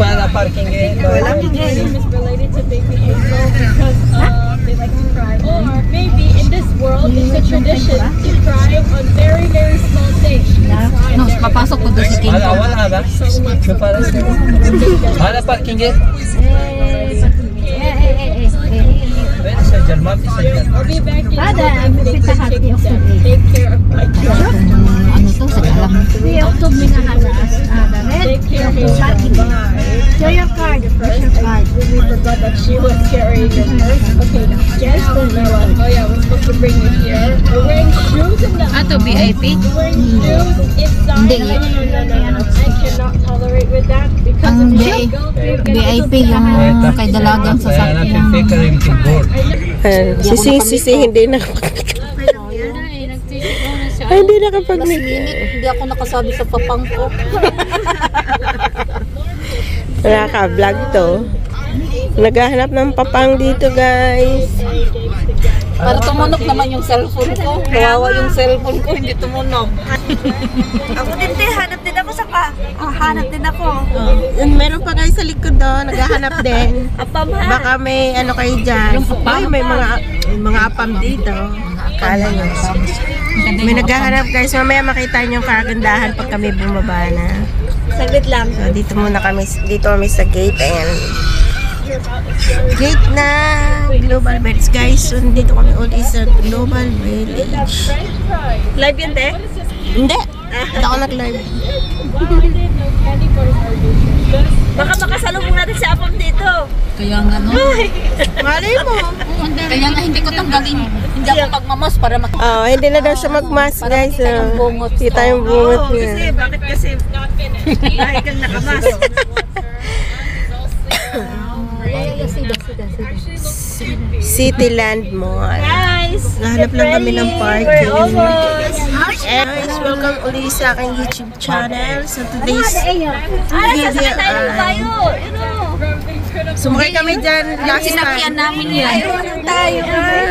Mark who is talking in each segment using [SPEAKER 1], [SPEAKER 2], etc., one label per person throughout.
[SPEAKER 1] para parking eh.
[SPEAKER 2] Parking name is related to baby Hazel because they like to cry. Or maybe in this world, it's a tradition to cry on very, very small things.
[SPEAKER 3] No, papasok ko doon si King.
[SPEAKER 1] Wala ba? Para parking eh. Pwede sa German, isa dyan.
[SPEAKER 2] I'll be back in
[SPEAKER 3] Take care of my child. Ano to sa alam?
[SPEAKER 4] Di October minahalas.
[SPEAKER 2] Take care of his
[SPEAKER 4] Show your card. Where's your card?
[SPEAKER 2] We forgot that she was carrying your purse. Okay, just the one. Oh yeah, we're supposed to bring you here. We're wearing shoes in the
[SPEAKER 3] Ato, VIP?
[SPEAKER 2] We're wearing shoes inside.
[SPEAKER 3] Hindi.
[SPEAKER 2] No. I cannot tolerate with that because
[SPEAKER 3] Ang
[SPEAKER 2] if you go, you're gonna
[SPEAKER 3] VIP yung kay dalagang sasakyan.
[SPEAKER 5] Sisi, hindi na. Ay, hindi nakapag-minute.
[SPEAKER 3] Hindi ako nakasabi sa papang ko.
[SPEAKER 5] Nakaka-vlog to. Naghahanap ng papang dito, guys.
[SPEAKER 3] Para tumunog naman yung cellphone ko. Kawawa yung cellphone ko, hindi tumunog.
[SPEAKER 4] Ako din, hanap din ako sa hanap din ako.
[SPEAKER 5] Meron pa guys sa likod doon, naghahanap din. Baka may ano kayo dyan. Ay, may mga apam dito. Kala nyo. May naghahanap guys. Mamaya makita nyo yung kagandahan pag kami bumaba na.
[SPEAKER 4] Saglit lang.
[SPEAKER 5] So, dito kami sa gate. Ayan. Gate na Global Village guys. So, dito kami ulit sa Global Village.
[SPEAKER 4] Live yun, te?
[SPEAKER 5] Hindi. Hindi ako nag-live.
[SPEAKER 4] Baka makasalubong natin si Apam dito.
[SPEAKER 3] Kaya nga no.
[SPEAKER 5] Malay mo.
[SPEAKER 3] Kaya nga hindi ko tanggalin. Hindi ako magmamas para
[SPEAKER 5] Oh, hindi na daw siya mag-mask guys.
[SPEAKER 3] kita yung bungot.
[SPEAKER 5] Kita yung bungot
[SPEAKER 4] Oo,
[SPEAKER 5] niya.
[SPEAKER 4] kasi, bakit kasi? Dahil kang nakamas.
[SPEAKER 5] Cityland Mall.
[SPEAKER 4] Guys,
[SPEAKER 5] Nahanap lang kami ng parking.
[SPEAKER 4] almost.
[SPEAKER 5] Guys, welcome ulit sa aking YouTube channel. So today's video sumakay kami dyan last
[SPEAKER 3] Sinakyan
[SPEAKER 5] time.
[SPEAKER 3] namin yan.
[SPEAKER 4] Tayo,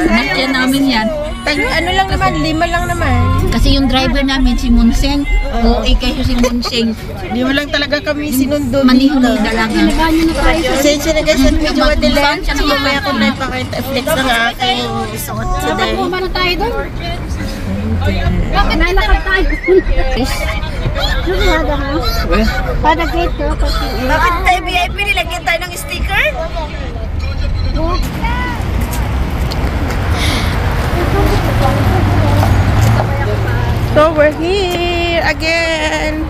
[SPEAKER 3] Sinakyan namin yan.
[SPEAKER 5] Ano lang naman, 5 lang naman.
[SPEAKER 3] Kasi yung driver namin, si Munseng. Oo, kayo si Munseng.
[SPEAKER 5] Di mo lang talaga kami sinundo
[SPEAKER 3] Maniho
[SPEAKER 5] dito.
[SPEAKER 3] ni Dalaga.
[SPEAKER 5] Pasensya na guys, at medyo madilim.
[SPEAKER 3] Siya
[SPEAKER 5] So
[SPEAKER 3] naman.
[SPEAKER 5] mamaya ko na ipakita flex ng aking suot today.
[SPEAKER 4] Paano tayo doon? Bakit nalakad tayo? Naglaga mo? Para gate ko. Bakit tayo VIP? Nilagyan tayo ng sticker?
[SPEAKER 5] So we're here again.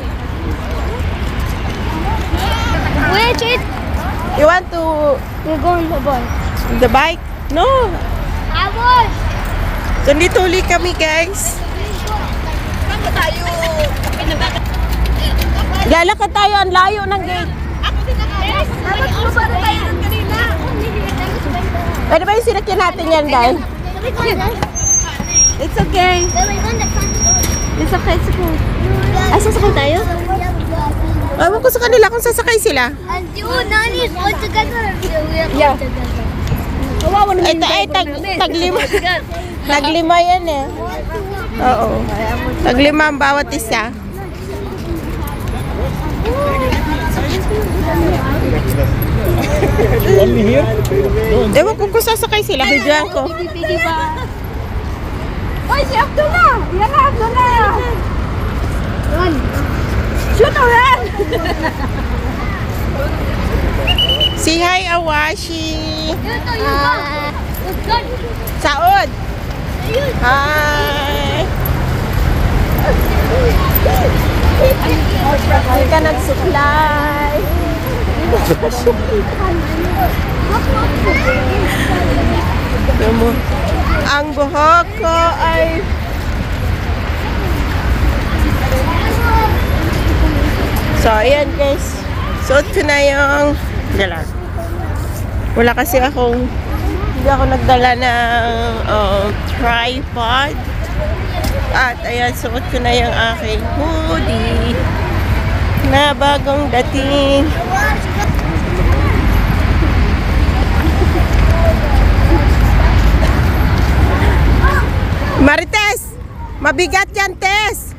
[SPEAKER 4] Wait, wait.
[SPEAKER 5] You want to
[SPEAKER 4] We're going to boy.
[SPEAKER 5] the bike? No.
[SPEAKER 4] I was.
[SPEAKER 5] So dito ulit kami guys.
[SPEAKER 4] Tayo.
[SPEAKER 5] Lalakad tayo, ang layo ng gate.
[SPEAKER 4] Dapat mo ba tayo kanina?
[SPEAKER 5] Pwede ba yung sinakyan natin yan guys? It's okay. It's okay, it's okay.
[SPEAKER 4] Ay, sasakay tayo?
[SPEAKER 5] Ewan ko sa kanila kung sasakay sila.
[SPEAKER 4] And you Nani is all together.
[SPEAKER 5] Yeah.
[SPEAKER 4] Kawawa naman
[SPEAKER 5] Ay, taglima. Taglima yan eh. Oo. Taglima ang bawat isa. Ewan ko kung sasakay sila. Bidyan ko.
[SPEAKER 4] Pigi ba? Oy, si Abdullah! Yan na, Abdullah! Run! Shoot or run!
[SPEAKER 5] Say hi, Awashi.
[SPEAKER 4] Hi!
[SPEAKER 5] Saod. Hi. Ay ka nagsuklay. Ang buhok ko ay so ayan guys, suot ko na yung wala kasi akong hindi ako nagdala ng tripod at ayan, suot ko na yung aking hoodie na bagong dating. Marites, mabigat yan, Tess.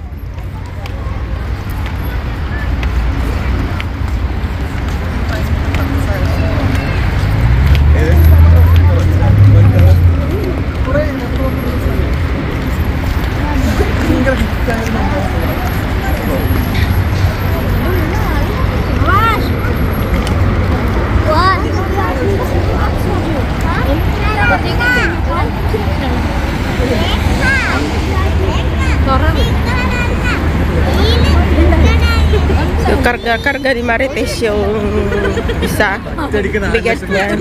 [SPEAKER 5] karga ni Marites yung isa. Bigat niya.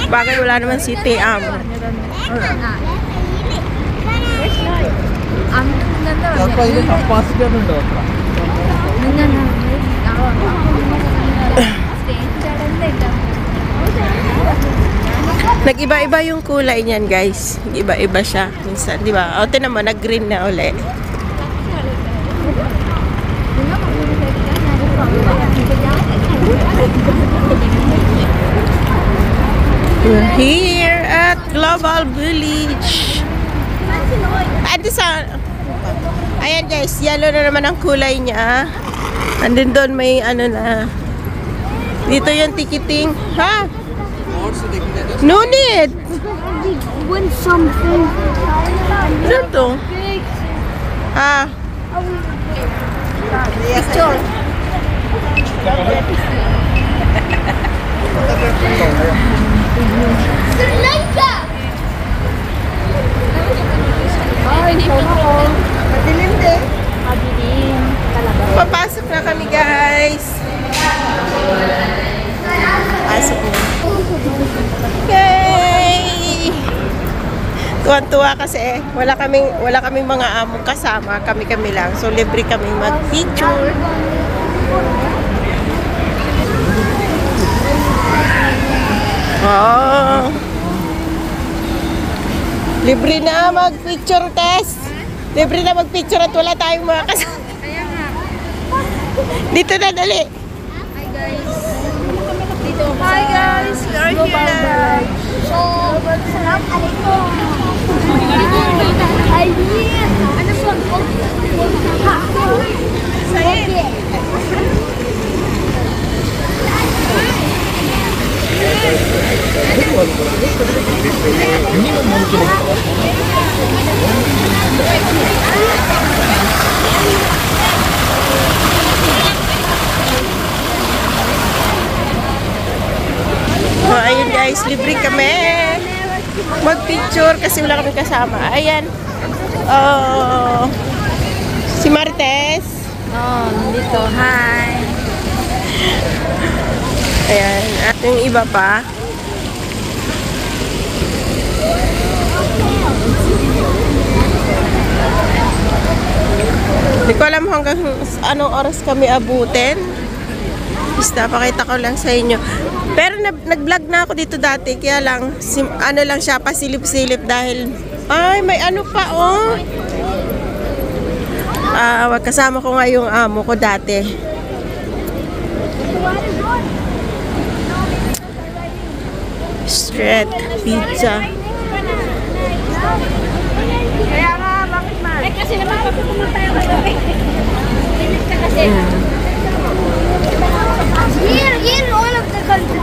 [SPEAKER 5] Bagay wala naman si Tiam. Nag-iba-iba yung kulay niyan, guys. Nag-iba-iba siya. Minsan, di ba? O, tinan mo, nag-green na uli. We're here at Global Village. Ayan, guys. Yellow na naman ang kulay niya. Andun doon may ano na. Dito yung ticketing. Ha? No need.
[SPEAKER 4] Win something.
[SPEAKER 5] Ano to? Ah. Picture. Madilim din. Papasok na kami, guys. Pasok na. Yay! Tuwan-tuwa kasi wala kaming mga among kasama, kami lang. So libre kami mag-picture. Oh. Libre na mag-picture test. Libre na mag-picture at wala tayong mga kasama. Dito na, dali.
[SPEAKER 4] Hi guys, we are here. Assalamualaikum. Ano po?
[SPEAKER 5] So, ayun guys, libre kami mag-picture kasi wala kami kasama. Ayan. Si Marites.
[SPEAKER 3] Nandito. Hi.
[SPEAKER 5] Ayan. At yung iba pa. Hindi ko alam hanggang anong oras kami abutin. Basta pakita ko lang sa inyo. Pero nag-vlog na ako dito dati, kaya lang, ano lang siya, pasilip-silip dahil, ay, may ano pa, oh. Kasama ko nga yung amo ko dati. Street pizza.
[SPEAKER 4] Kaya nga, bakit man? Eh, kasi naman papupunta tayo kagabi. Limit ka kasi. Here, all of the country.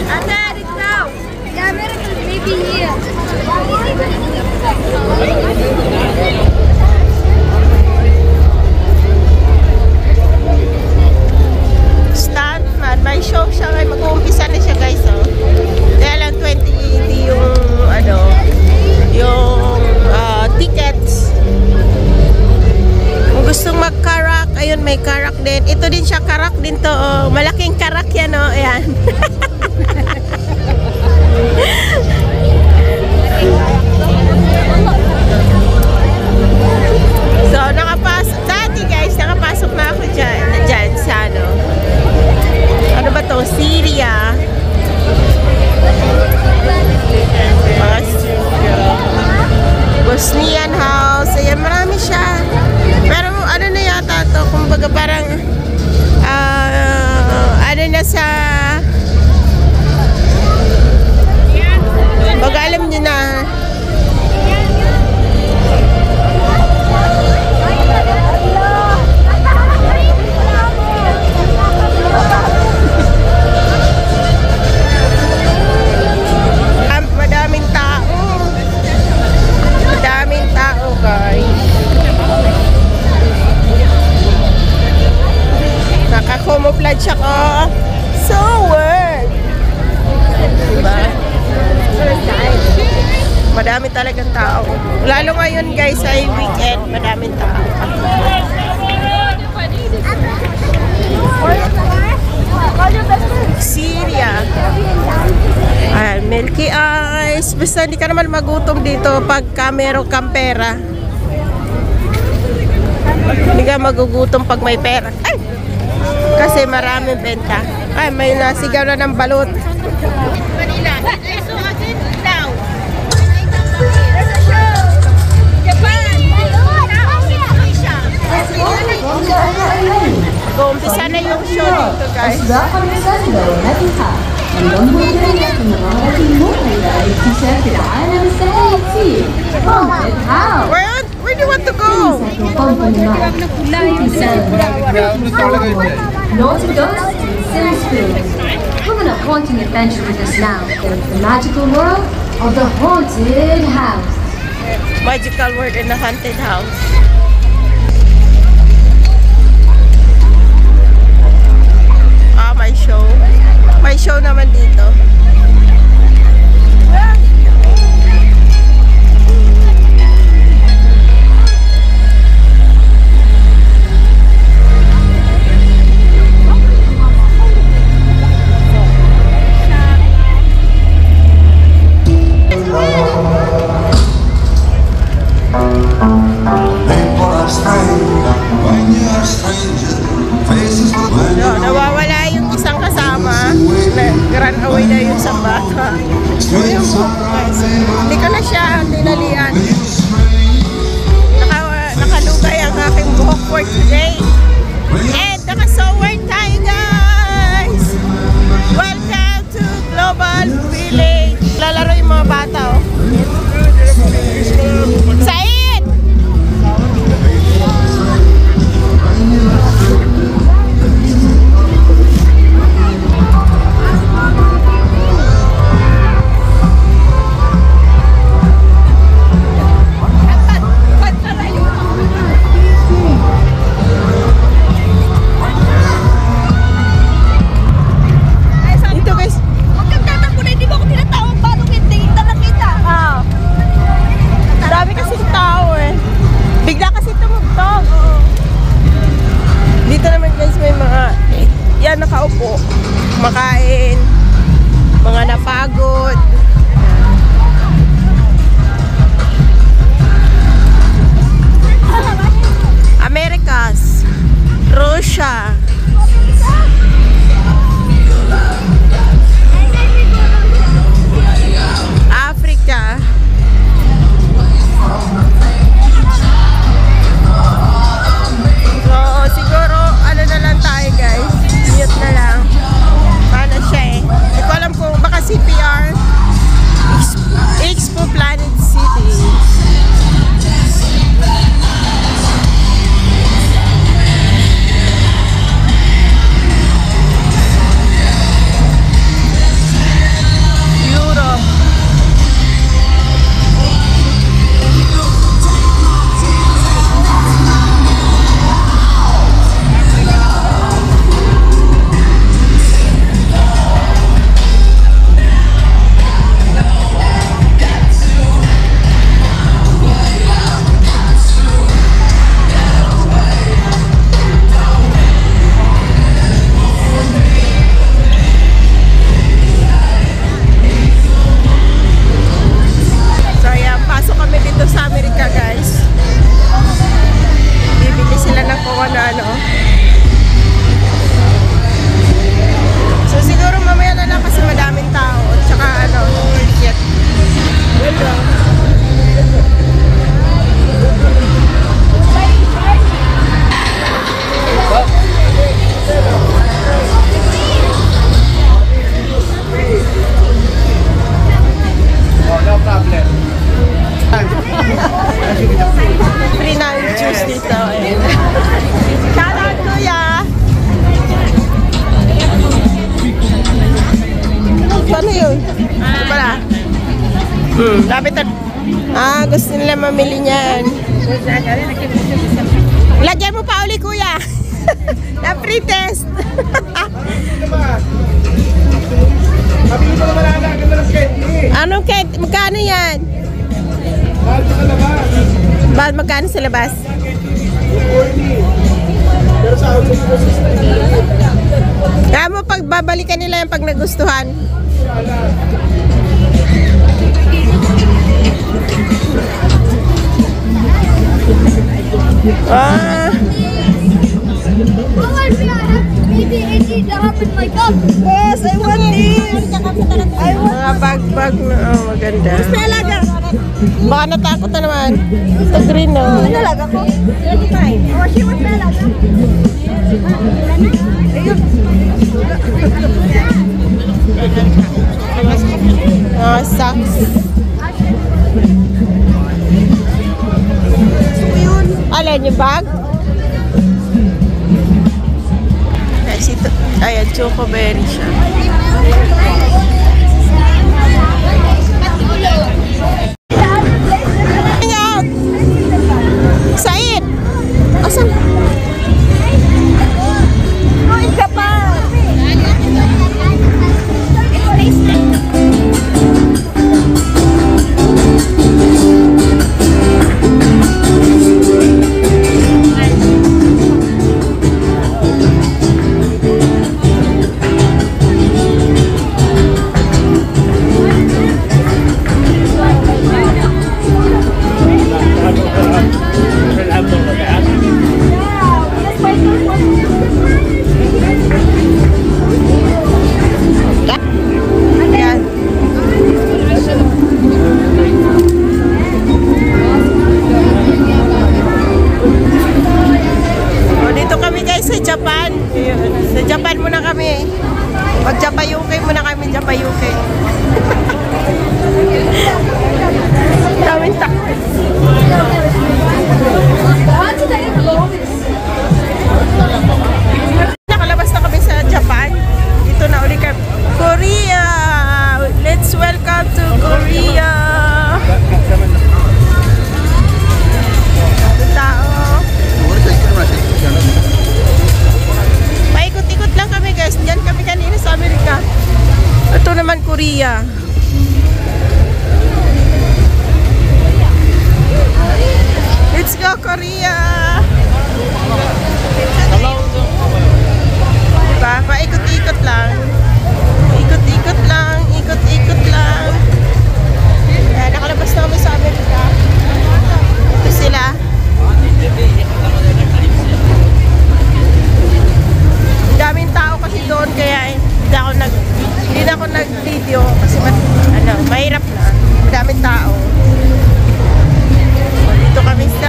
[SPEAKER 4] Ate, it's now. The Americans may be here.
[SPEAKER 5] Stuntman, may show siya, may mag-uumpisa na siya guys, oh. Kaya lang 2080 yung, ano, yung tickets. Kung gustong mag-karak, ayun, may karak din. Ito din siya, karak din to, oh. Malaking karak yan, oh. Ayan. So, nakapasok. Dati guys, nakapasok na ako dyan sa ano. Ano ba to? Syria. Mga Bosnian house. Ayan, marami siya. Pero ano na yata to? Kumbaga parang ano na sa baga alam nyo na madaming tao guys. Naka-camouflage ako. So weird. Diba? Madami talagang tao. Lalo ngayon guys ay weekend, madaming tao. Syria. Ayan, Milky Ice. Basta hindi ka naman magutom dito pagka meron kang pera. Hindi ka magugutom pag may pera. Ay! Kasi maraming benta. Ay, may nasigaw na ng balut. Umpisa na yung show dito, guys. Where do you want to go?
[SPEAKER 6] Naughty Ghost Sims Films. Come on a haunting adventure with us now in the magical world of the haunted house.
[SPEAKER 5] Magical world in the haunted house. Ah, may show. May show naman dito. Nawawala yung isang kasama. Run away na yung isang bata. Hindi ka na siya tinalian. Nakalugay ang aking buhok for today. And naka-sower tayo, guys! Welcome to Global Village. Lalaro yung mga bata, oh. Said! Nakaupo, kumakain, mga napagod. Americas, Russia, Africa. So, siguro, ano na lang tayo, guys. Mute na lang. Paano siya eh. Hindi ko alam kung baka CPR. Expo Planet City. Europe. Lapit na. Ah, gusto nila mamili niyan. Lagyan mo pa uli, kuya. Na pre-test. Anong candy? Magkano yan? Magkano sa labas? Pero sa babalikan nila yan pag nagustuhan. Ah.
[SPEAKER 4] Maybe 80 dirham in my cup.
[SPEAKER 5] Yes, I want this. Mga bag-bag na, maganda. Baka natakot na naman. Ito green, no? Ano talaga ko? 35. Oh, she was talaga. Mga socks. Alin yung bag? Ayan, choco berry siya. Hang out! Said! Asan? Oh, isa pa! Sa Japan muna kami. Mag-Japayuke muna kami, Japayuke. Daming takot. Nakalabas na kami sa Japan. Dito na uli kami. Korea! Let's welcome to Korea! Tao. Paikot-ikot lang kami guys. Diyan kami kanina sa Amerika. Ito naman Korea. Let's go Korea! Diba? Paikot-ikot lang. Ikot-ikot lang. Ikot-ikot lang. Ayan, nakalabas na kami sa Amerika. Ito sila. Daming tao kasi doon kaya hindi na ako nag-video kasi mahirap na. Daming tao. Dito kami sa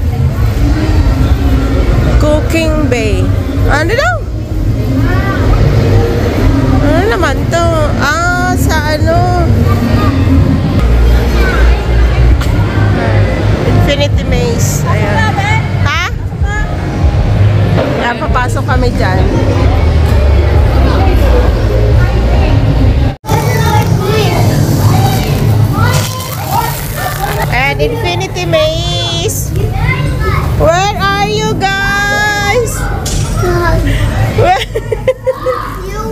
[SPEAKER 5] Cooking Bay. Ano daw? Ano naman to? Sa Infinity Maze. Ayan. Ha? Kaya papasok kami dyan. And Infinity Maze. Where are you guys?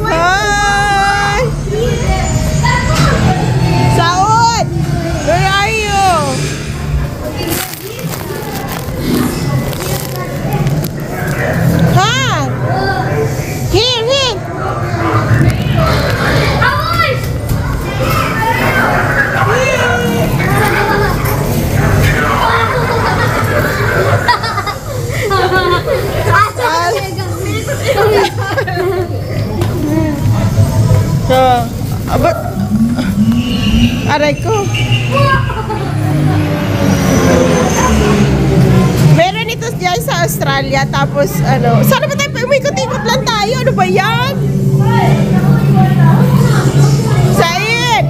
[SPEAKER 5] Hi! Saud! Where are you? Ha? Here! Aray ko. Meron ito dyan sa Australia. Tapos sana ba tayo umikot-ikot lang tayo? Ano ba yan? Said!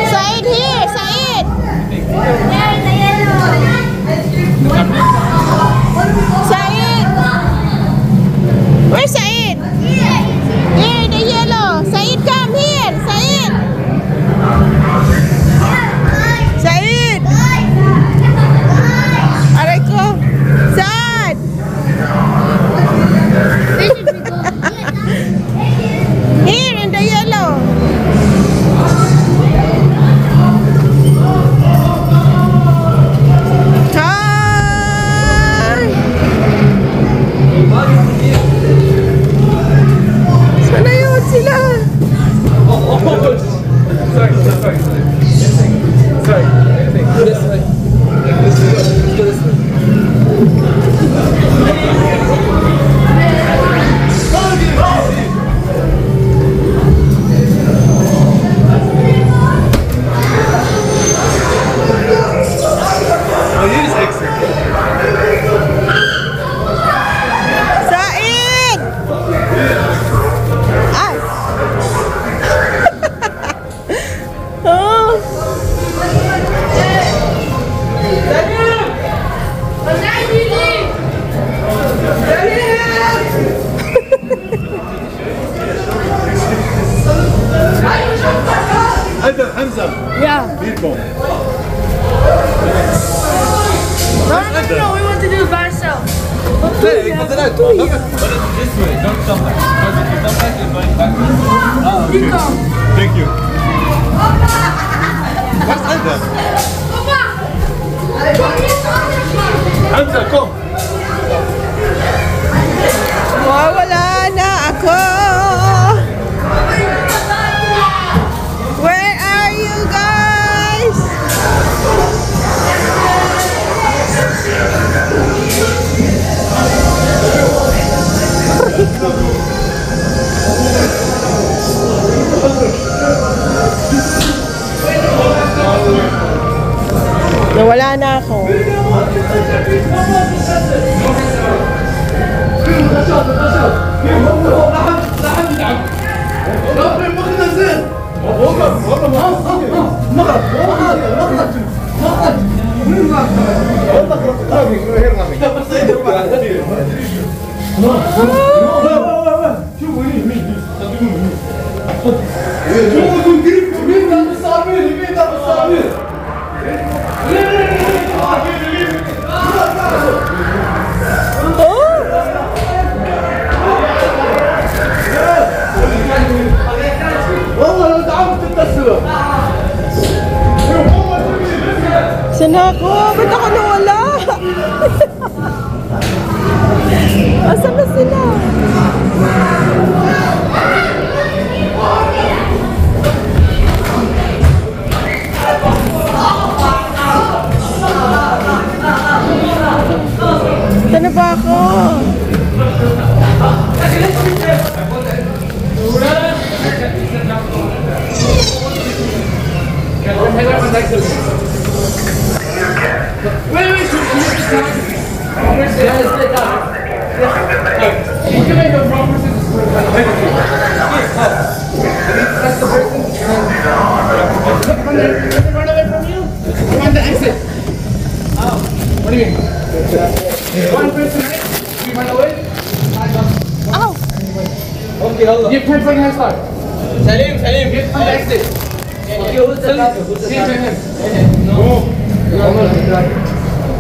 [SPEAKER 5] Said here! Said! Said! Where's Said? Here, the yellow. Said, come here. Said. Said. Aray ko. Said.
[SPEAKER 7] Alter, Hamza.
[SPEAKER 4] Yeah.
[SPEAKER 7] Birko.
[SPEAKER 4] No, we want to do it by ourselves.
[SPEAKER 7] Hey, ik moet eruit. But this way, don't come back. Because if you come back, you're going backwards. Ah, okay. Thank you. Where's Alter? Hamza, kom.
[SPEAKER 5] Wala na ako. Where are you guys? Nawala na ako. Saan ako? Ba't ako nawala? Asan na sila? Saan na ba ako?
[SPEAKER 1] Give 10 seconds head start. Salim, get on the exit. Okay, who's the last? No.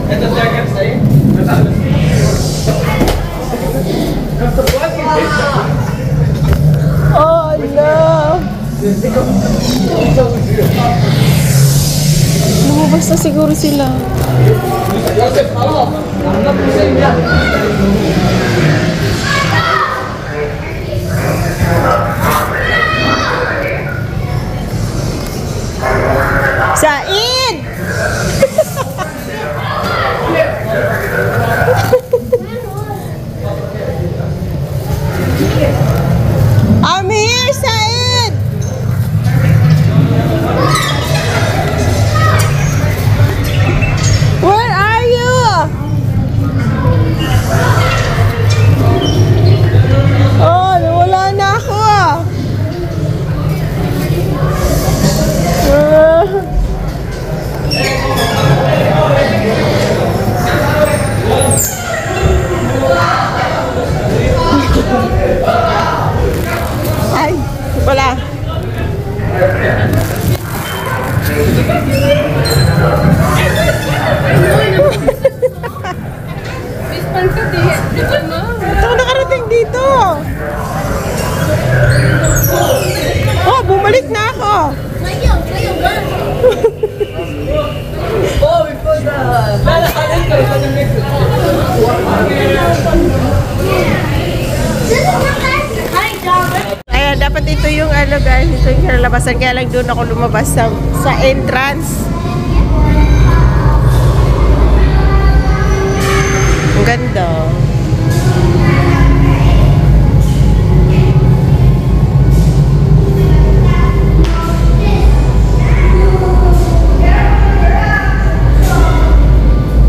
[SPEAKER 1] And the second, Salim.
[SPEAKER 5] Oh, no. Lumabas na siguro sila. Said! I'm here, Said! Where are you? Oh, nawala na ako. Ay, wala. Ito nakarating dito. Oh, bumalik na ako.
[SPEAKER 1] Oh, we put the...
[SPEAKER 5] Ayan, dapat ito yung ano guys, ito yung kinalabasan. Kaya lang doon ako lumabas sa entrance. Ang ganda.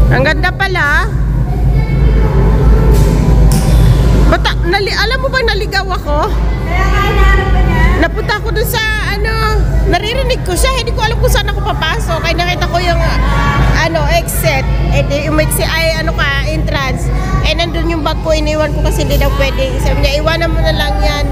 [SPEAKER 5] Ang ganda pala. Alam mo bang naligaw ako?
[SPEAKER 4] Kaya hinahanap ka niya?
[SPEAKER 5] napunta ako dun sa naririnig ko siya, hindi ko alam kung saan ako papasok. Ay nakita ko yung exit. Yung exit ay entrance. Nandun yung bag ko, iniwan ko kasi hindi daw pwede. Sabi niya, iwanan mo na lang yan.